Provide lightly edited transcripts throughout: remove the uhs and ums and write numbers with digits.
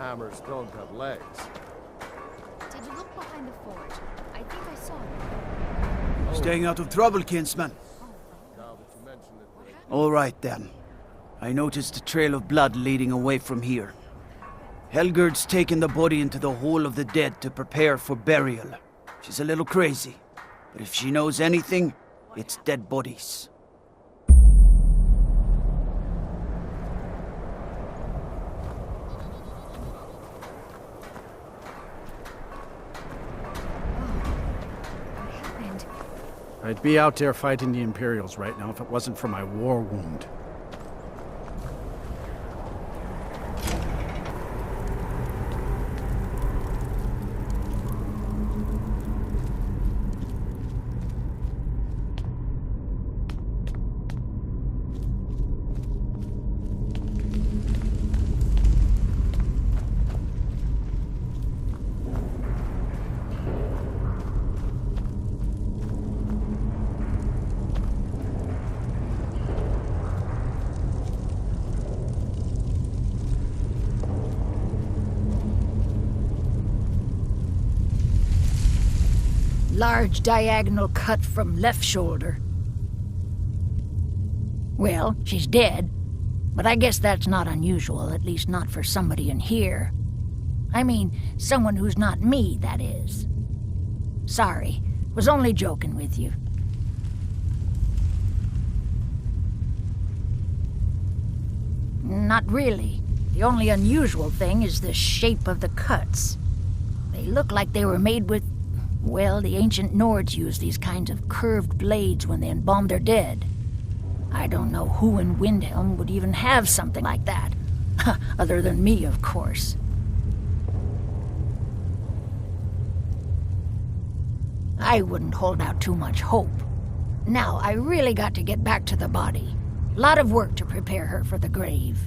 hammers don't have legs. Did you look behind the forge? I think I saw them. Staying out of trouble, kinsman. Now that you mention it, All right, then. I noticed a trail of blood leading away from here. Helgerd's taken the body into the Hall of the Dead to prepare for burial. She's a little crazy, but if she knows anything, it's dead bodies. What happened? I'd be out there fighting the Imperials right now if it wasn't for my war wound. Large diagonal cut from left shoulder. Well, she's dead, but I guess that's not unusual, at least not for somebody in here. I mean, someone who's not me, that is. Sorry, was only joking with you. Not really. The only unusual thing is the shape of the cuts. They look like they were made with... Well, the ancient Nords used these kinds of curved blades when they embalmed their dead. I don't know who in Windhelm would even have something like that. Other than me, of course. I wouldn't hold out too much hope. Now, I really got to get back to the body. A lot of work to prepare her for the grave.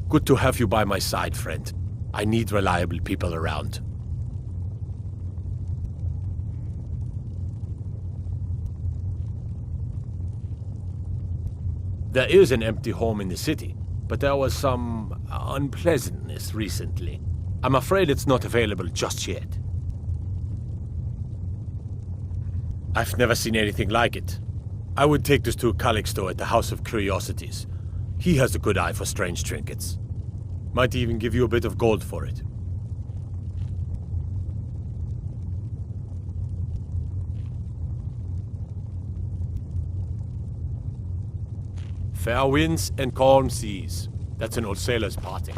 Good to have you by my side, friend. I need reliable people around. There is an empty home in the city, but there was some unpleasantness recently. I'm afraid it's not available just yet. I've never seen anything like it. I would take this to Calixto at the House of Curiosities. He has a good eye for strange trinkets. Might even give you a bit of gold for it. Fair winds and calm seas. That's an old sailor's parting.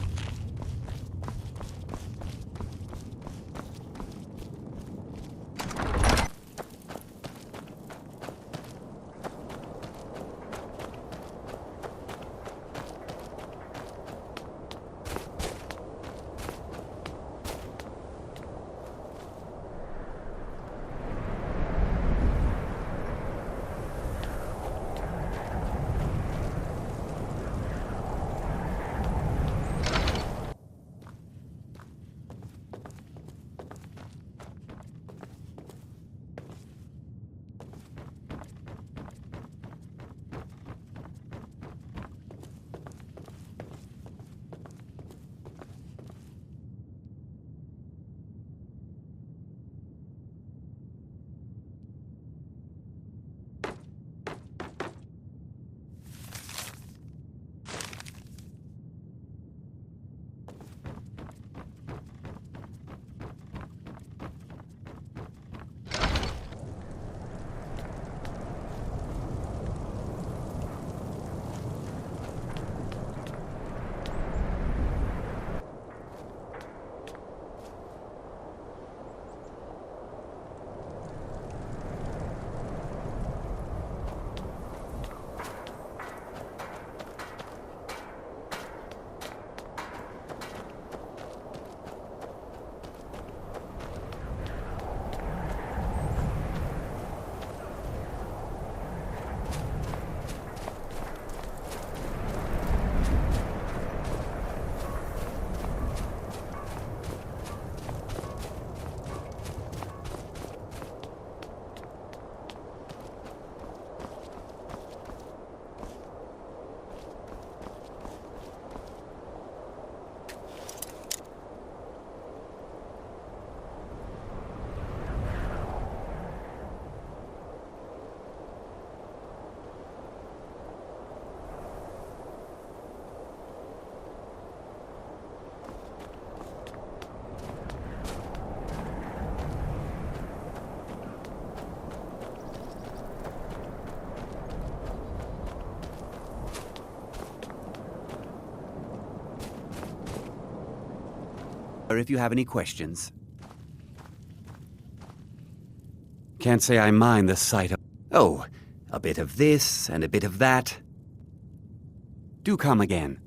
If you have any questions. Can't say I mind the sight of... Oh, a bit of this and a bit of that. Do come again.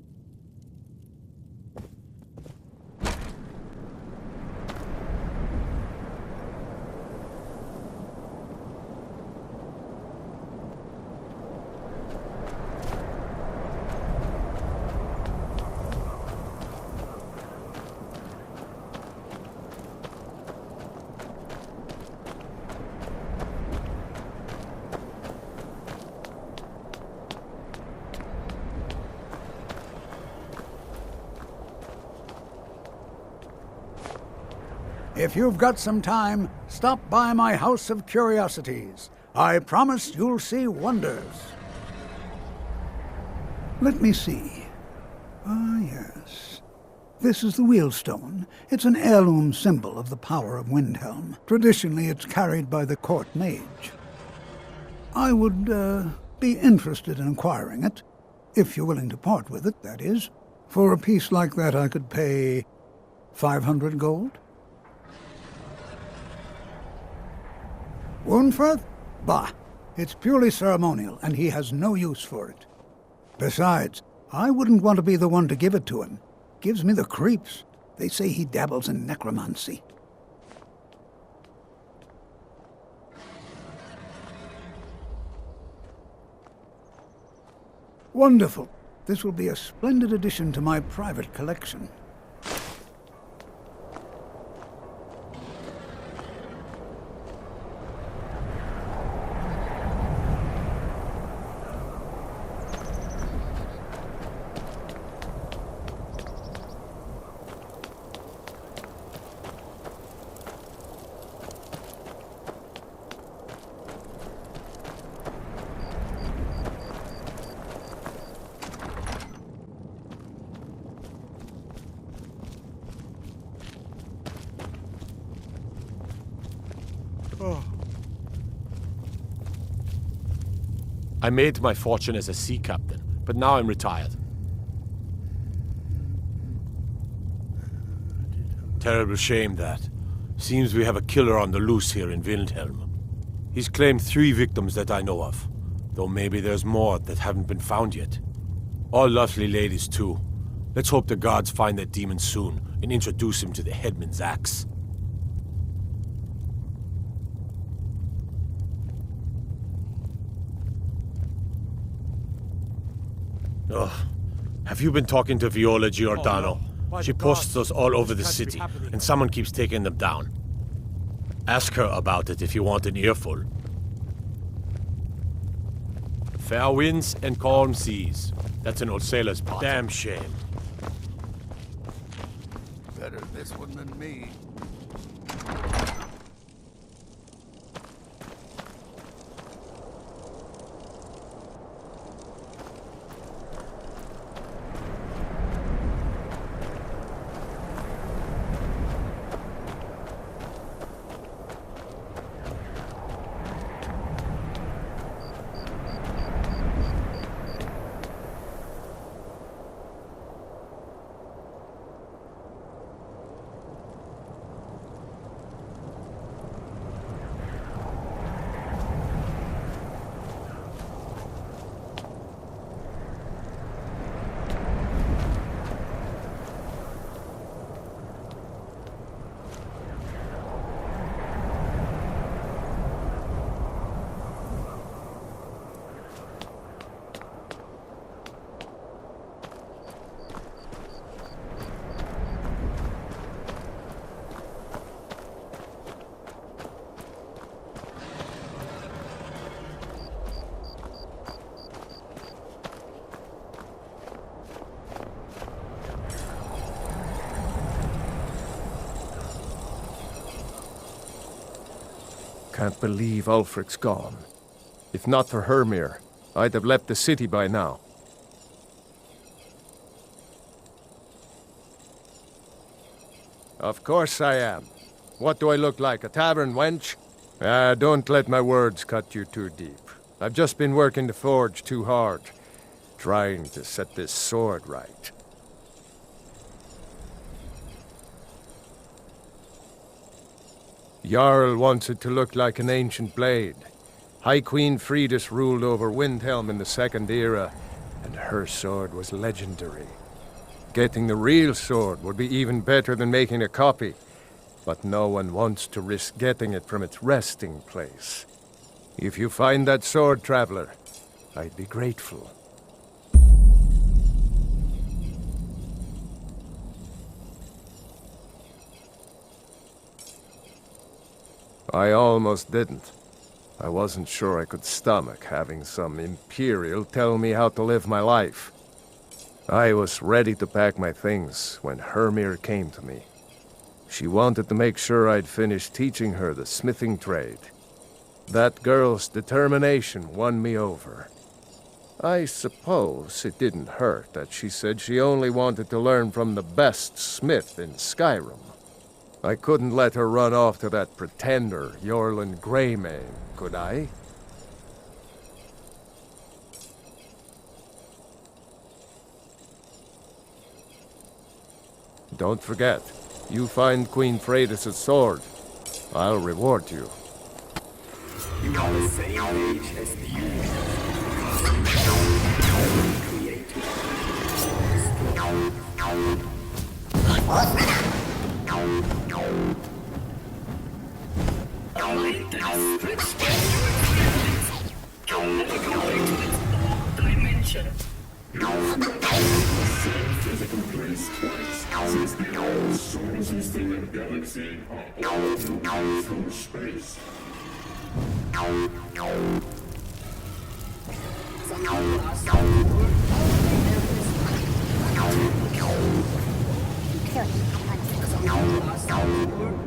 If you've got some time, stop by my House of Curiosities. I promise you'll see wonders. Let me see. Ah, yes. This is the Wheelstone. It's an heirloom symbol of the power of Windhelm. Traditionally, it's carried by the court mage. I would, be interested in acquiring it. If you're willing to part with it, that is. For a piece like that, I could pay 500 gold. Woundfirth? Bah, it's purely ceremonial, and he has no use for it. Besides, I wouldn't want to be the one to give it to him. Gives me the creeps. They say he dabbles in necromancy. Wonderful. This will be a splendid addition to my private collection. I made my fortune as a sea captain, but now I'm retired. Terrible shame that. Seems we have a killer on the loose here in Wilhelm. He's claimed 3 victims that I know of, though maybe there's more that haven't been found yet. All lovely ladies too. Let's hope the guards find that demon soon and introduce him to the headman's axe. Ugh. Have you been talking to Viola Giordano? Oh, no. She posts those all over the city, and someone keeps taking them down. Ask her about it if you want an earful. Fair winds and calm seas. That's an old sailor's part. Damn shame. Better this one than me. Can't believe Ulfric's gone. If not for Hermir, I'd have left the city by now. Of course I am. What do I look like, a tavern wench? Don't let my words cut you too deep. I've just been working the forge too hard, trying to set this sword right. Jarl wants it to look like an ancient blade. High Queen Fridis ruled over Windhelm in the Second Era, and her sword was legendary. Getting the real sword would be even better than making a copy, but no one wants to risk getting it from its resting place. If you find that sword, traveler, I'd be grateful. I almost didn't. I wasn't sure I could stomach having some Imperial tell me how to live my life. I was ready to pack my things when Hermir came to me. She wanted to make sure I'd finish teaching her the smithing trade. That girl's determination won me over. I suppose it didn't hurt that she said she only wanted to learn from the best smith in Skyrim. I couldn't let her run off to that pretender, Yorlin Greymane, could I? Don't forget, you find Queen Freydis' sword. I'll reward you. You are the same age as the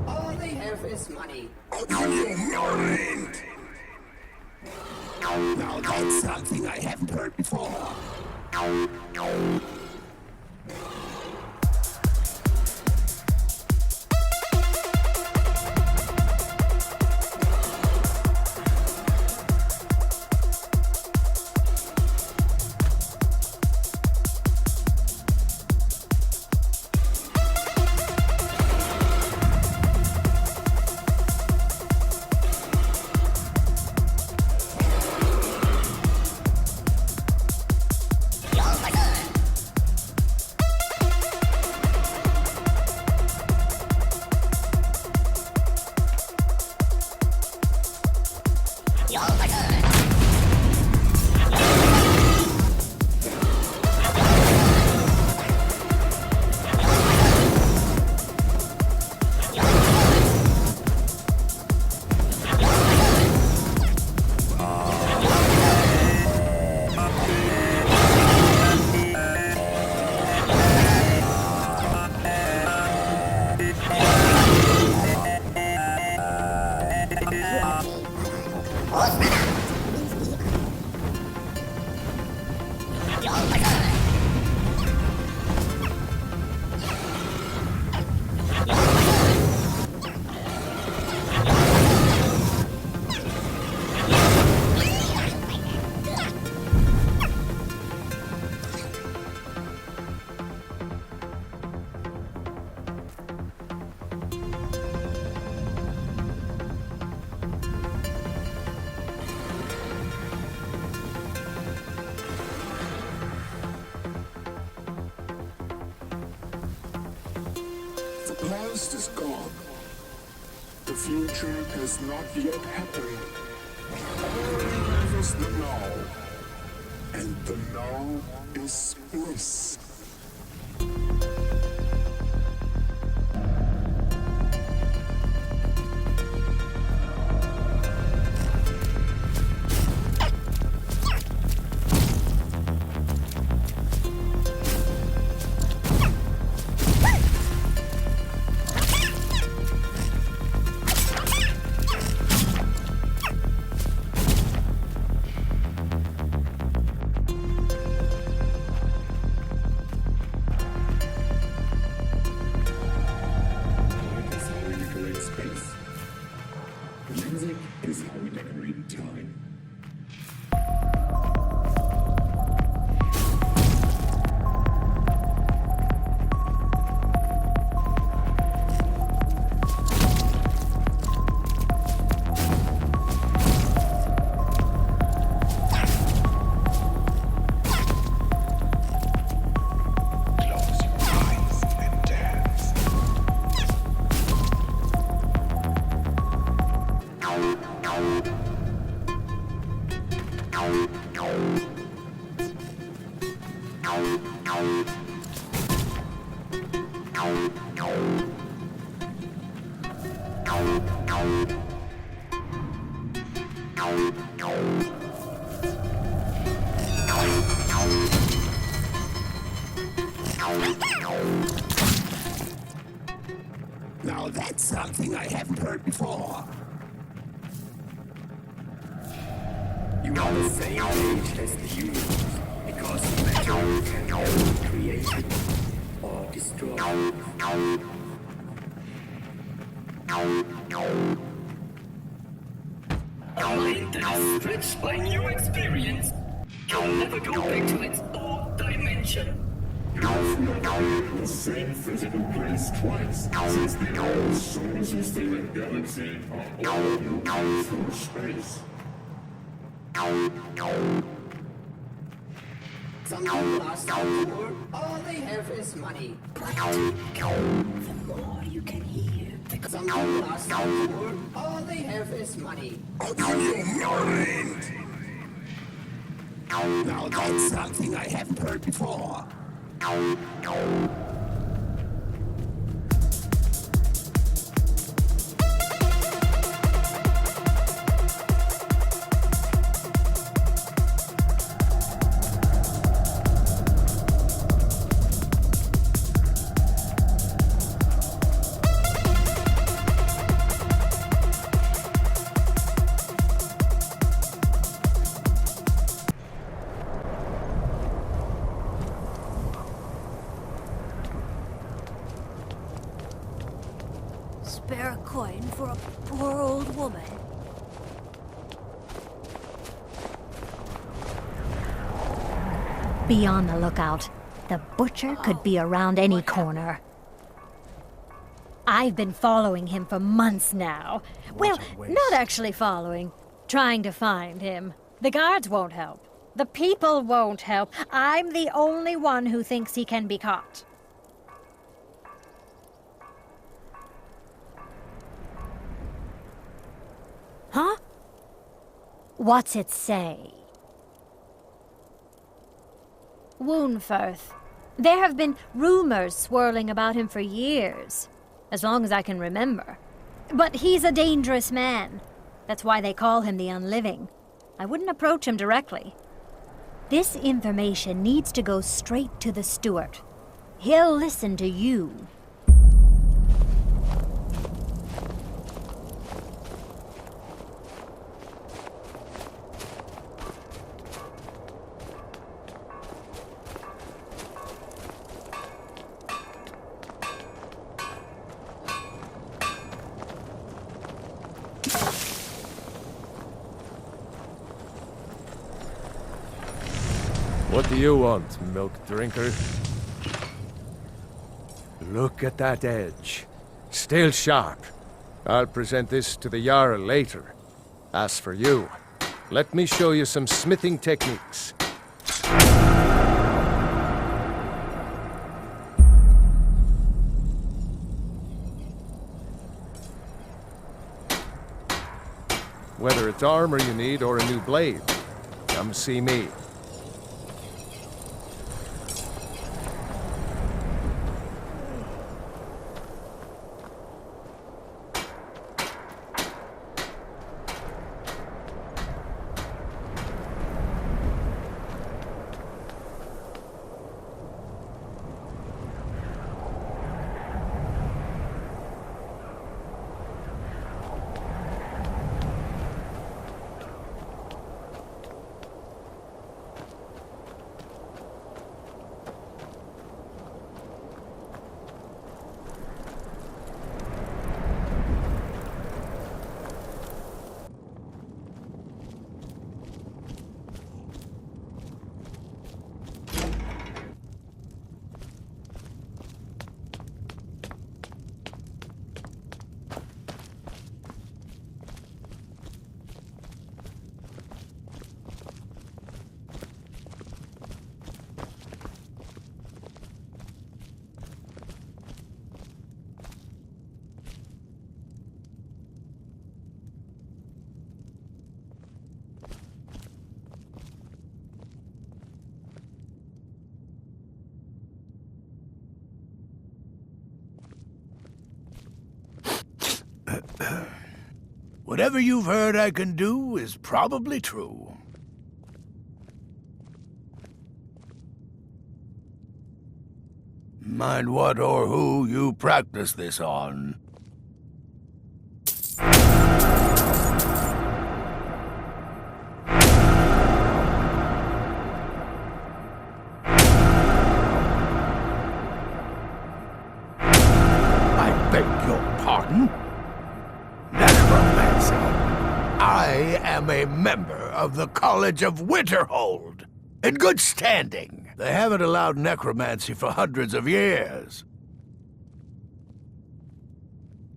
All they have is money. On your mind. Now that's something I haven't heard before. The past is gone. The future has not yet happened. All we have is the now. And the now is bliss. Music is how we decorate time. Close your eyes and dance. Now that's something I haven't heard before. You are the same age as the universe, because matter can be created or destroyed. A mind that is stretched by new experience can never go back to its old dimension. You've never been in the same physical place twice, since the old solar system and galaxy are all you go through space. Some people are so poor, all they have is money. The more you can hear, Some people are so poor, all they have is money. On your mind! Now that's something I haven't heard before. Spare a coin for a poor old woman. Be on the lookout. The butcher could be around any corner. I've been following him for months now. Well, not actually following. Trying to find him. The guards won't help. The people won't help. I'm the only one who thinks he can be caught. Huh? What's it say? Woundfirth. There have been rumors swirling about him for years, as long as I can remember. But he's a dangerous man. That's why they call him the Unliving. I wouldn't approach him directly. This information needs to go straight to the steward. He'll listen to you. What do you want, milk drinker? Look at that edge. Still sharp. I'll present this to the Jarl later. As for you, let me show you some smithing techniques. Whether it's armor you need or a new blade, come see me. Whatever you've heard I can do is probably true. Mind what or who you practice this on. I beg your pardon? Necromancy. I am a member of the College of Winterhold, in good standing. They haven't allowed necromancy for hundreds of years.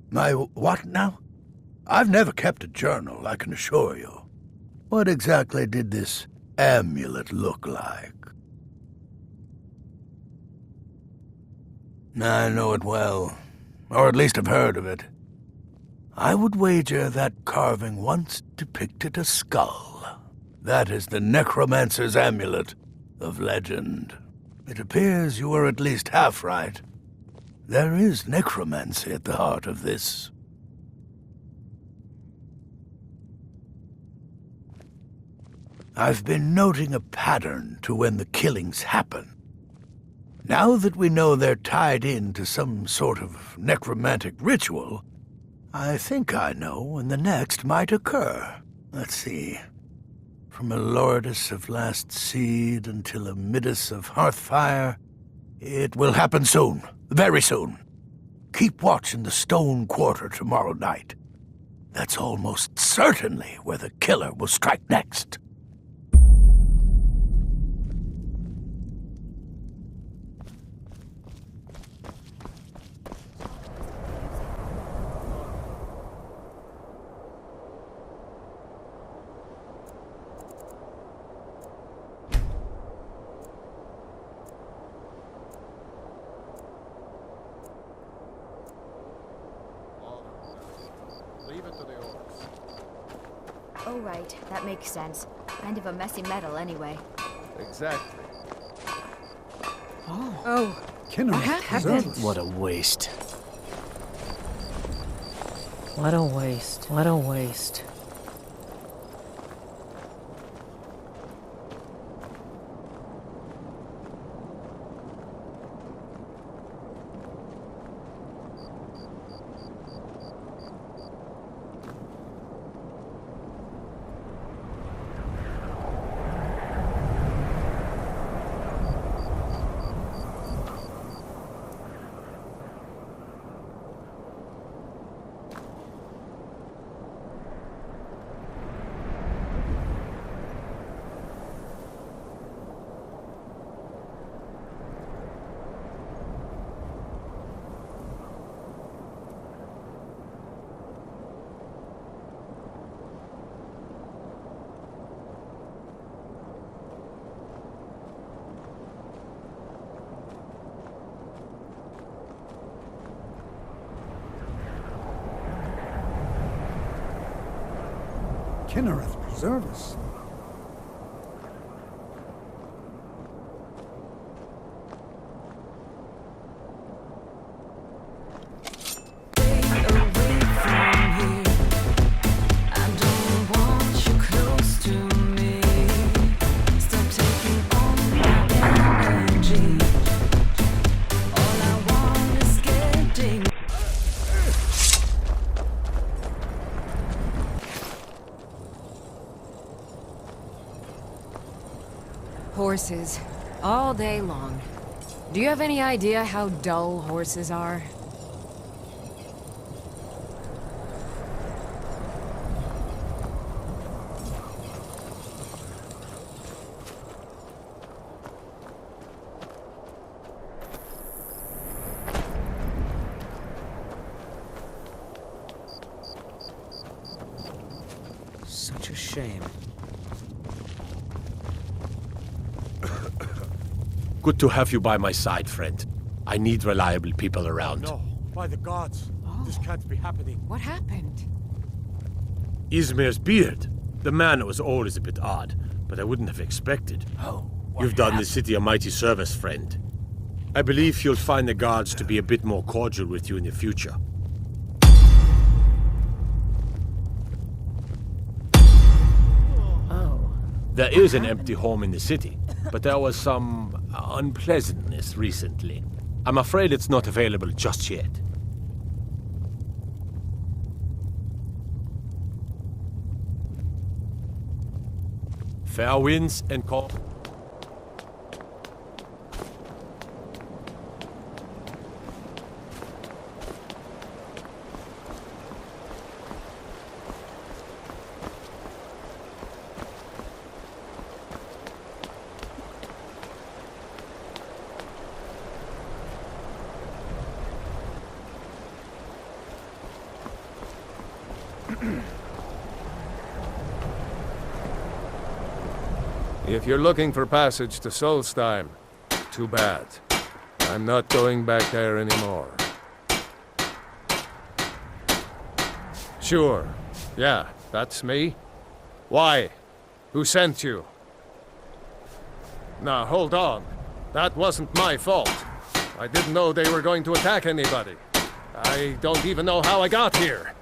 My what now? I've never kept a journal, I can assure you. What exactly did this amulet look like? I know it well, or at least I've heard of it. I would wager that carving once depicted a skull. That is the necromancer's amulet of legend. It appears you were at least half right. There is necromancy at the heart of this. I've been noting a pattern to when the killings happen. Now that we know they're tied into some sort of necromantic ritual, I think I know when the next might occur. Let's see. From a Lourdes of Last Seed until a Midas of Hearthfire, it will happen soon. Very soon. Keep watch in the Stone Quarter tomorrow night. That's almost certainly where the killer will strike next. Leave it to the orcs. Oh, right. That makes sense. Kind of a messy metal, anyway. Exactly. Oh, Kinnereth preserves. What a waste. What a waste. What a waste. Kinnereth preserve us. Horses, all day long. Do you have any idea how dull horses are? Such a shame. Good to have you by my side, friend. I need reliable people around. No, by the gods. This can't be happening. What happened? Izmir's beard. The man was always a bit odd, but I wouldn't have expected. Oh, You've done the city a mighty service, friend. I believe you'll find the guards to be a bit more cordial with you in the future. Oh. There is an empty home in the city, but there was some unpleasantness recently. I'm afraid it's not available just yet. Fair winds and calm. If you're looking for passage to Solstheim, too bad. I'm not going back there anymore. Sure. Yeah, that's me. Why? Who sent you? Now, hold on. That wasn't my fault. I didn't know they were going to attack anybody. I don't even know how I got here.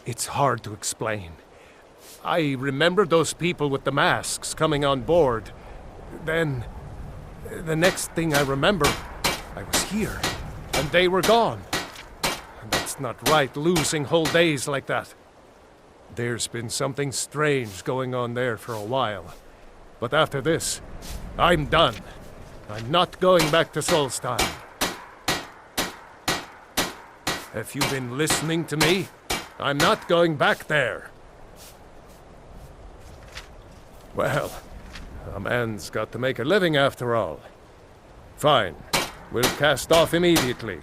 It's hard to explain. I remember those people with the masks coming on board. Then, the next thing I remember, I was here, and they were gone. And that's not right, losing whole days like that. There's been something strange going on there for a while. But after this, I'm done. I'm not going back to Solstheim. If you've been listening to me, I'm not going back there. Well, a man's got to make a living after all. Fine. We'll cast off immediately.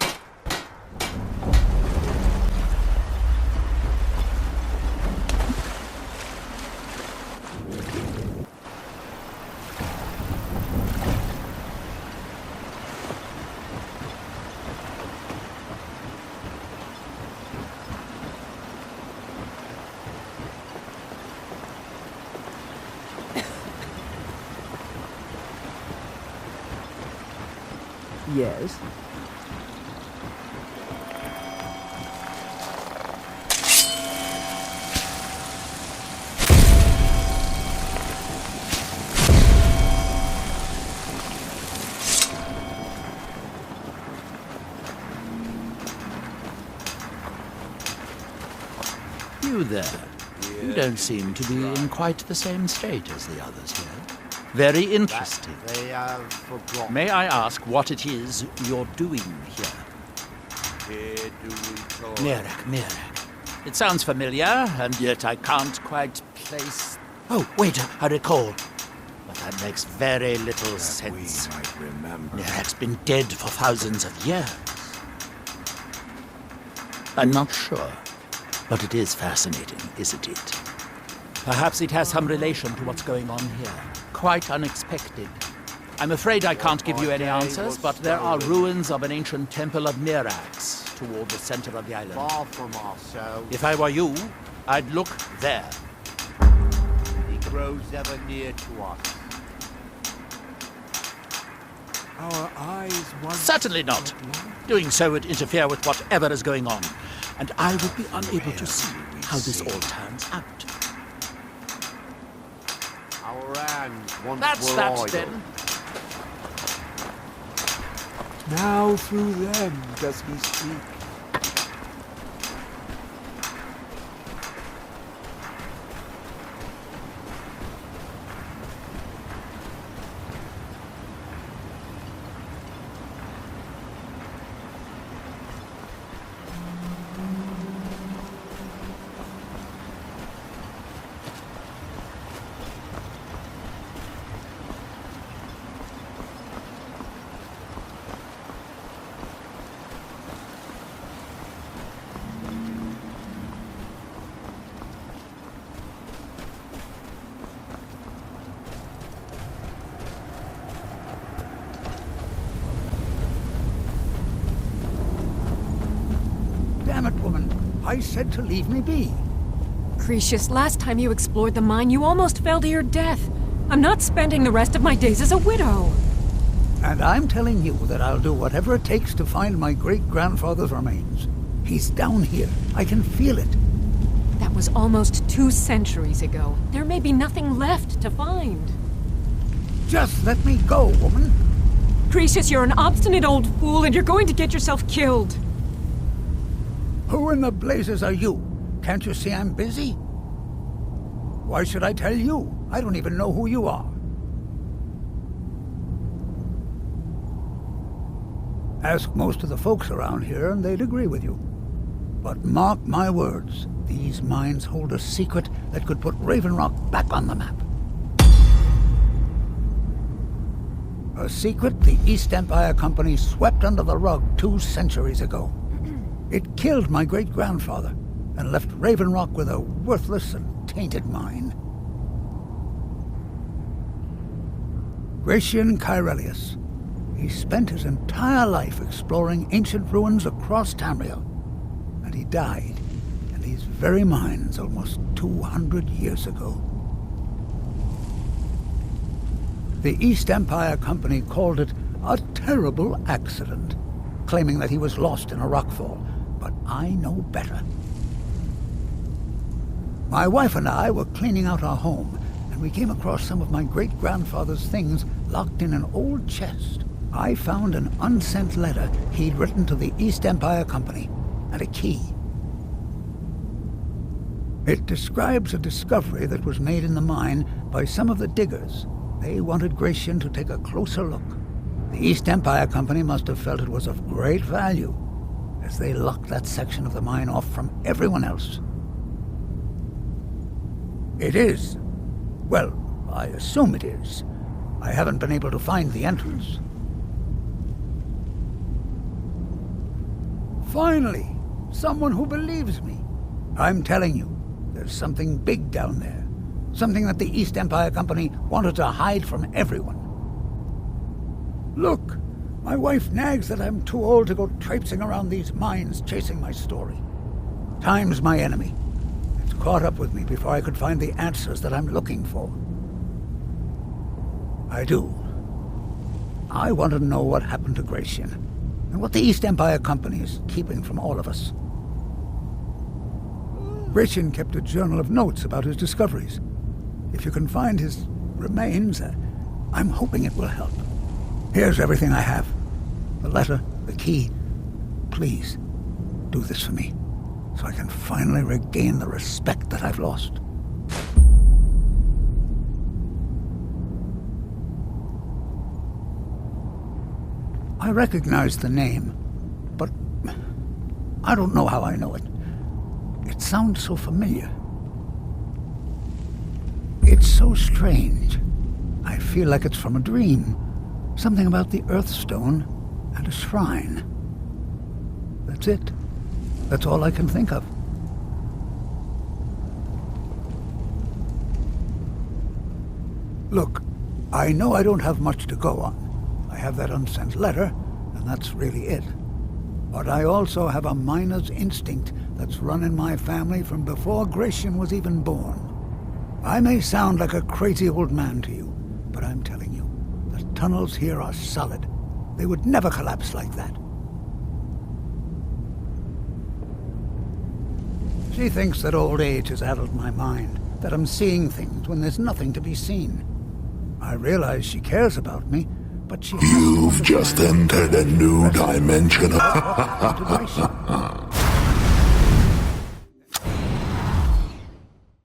Yes? You there. You don't seem to be in quite the same state as the others here. Very interesting. May I ask what it is you're doing here? Mirak. It sounds familiar, and yet I can't quite place... Oh, wait, I recall. But that makes very little sense. Mirak's been dead for thousands of years. I'm not sure, but it is fascinating, isn't it? Perhaps it has some relation to what's going on here. Quite unexpected. I'm afraid I can't give you any answers, but there are ruins of an ancient temple of Mirax toward the center of the island. Far from ourselves. If I were you, I'd look there. He grows ever near to us. Our eyes once... Certainly not. Doing so would interfere with whatever is going on, and I would be unable to see how this all turns out. Our hands once That's were that, idle. then. Now through them does he speak. Damn it, woman. I said to leave me be. Cretius, last time you explored the mine, you almost fell to your death. I'm not spending the rest of my days as a widow. And I'm telling you that I'll do whatever it takes to find my great-grandfather's remains. He's down here. I can feel it. That was almost 2 centuries ago. There may be nothing left to find. Just let me go, woman. Cretius, you're an obstinate old fool, and you're going to get yourself killed. Who in the blazes are you? Can't you see I'm busy? Why should I tell you? I don't even know who you are. Ask most of the folks around here and they'd agree with you. But mark my words, these mines hold a secret that could put Raven Rock back on the map. A secret the East Empire Company swept under the rug 2 centuries ago. It killed my great-grandfather and left Raven Rock with a worthless and tainted mine. Gratian Kyrelius. He spent his entire life exploring ancient ruins across Tamriel. And he died in these very mines almost 200 years ago. The East Empire Company called it a terrible accident, claiming that he was lost in a rockfall, but I know better. My wife and I were cleaning out our home, and we came across some of my great-grandfather's things locked in an old chest. I found an unsent letter he'd written to the East Empire Company, and a key. It describes a discovery that was made in the mine by some of the diggers. They wanted Gratian to take a closer look. The East Empire Company must have felt it was of great value, as they locked that section of the mine off from everyone else. It is. Well, I assume it is. I haven't been able to find the entrance. Finally, someone who believes me. I'm telling you, there's something big down there. Something that the East Empire Company wanted to hide from everyone. Look, my wife nags that I'm too old to go traipsing around these mines chasing my story. Time's my enemy. It's caught up with me before I could find the answers that I'm looking for. I do. I want to know what happened to Gratian, and what the East Empire Company is keeping from all of us. Gratian kept a journal of notes about his discoveries. If you can find his remains, I'm hoping it will help. Here's everything I have. The letter, the key. Please, do this for me, so I can finally regain the respect that I've lost. I recognize the name, but I don't know how I know it. It sounds so familiar. It's so strange. I feel like it's from a dream. Something about the Earthstone and a shrine. That's it. That's all I can think of. Look, I know I don't have much to go on. I have that unsent letter, and that's really it. But I also have a miner's instinct that's run in my family from before Gratian was even born. I may sound like a crazy old man to you, but I'm telling you, the tunnels here are solid. They would never collapse like that. She thinks that old age has addled my mind, that I'm seeing things when there's nothing to be seen. I realize she cares about me, but she... You've just entered a new dimension. Integration.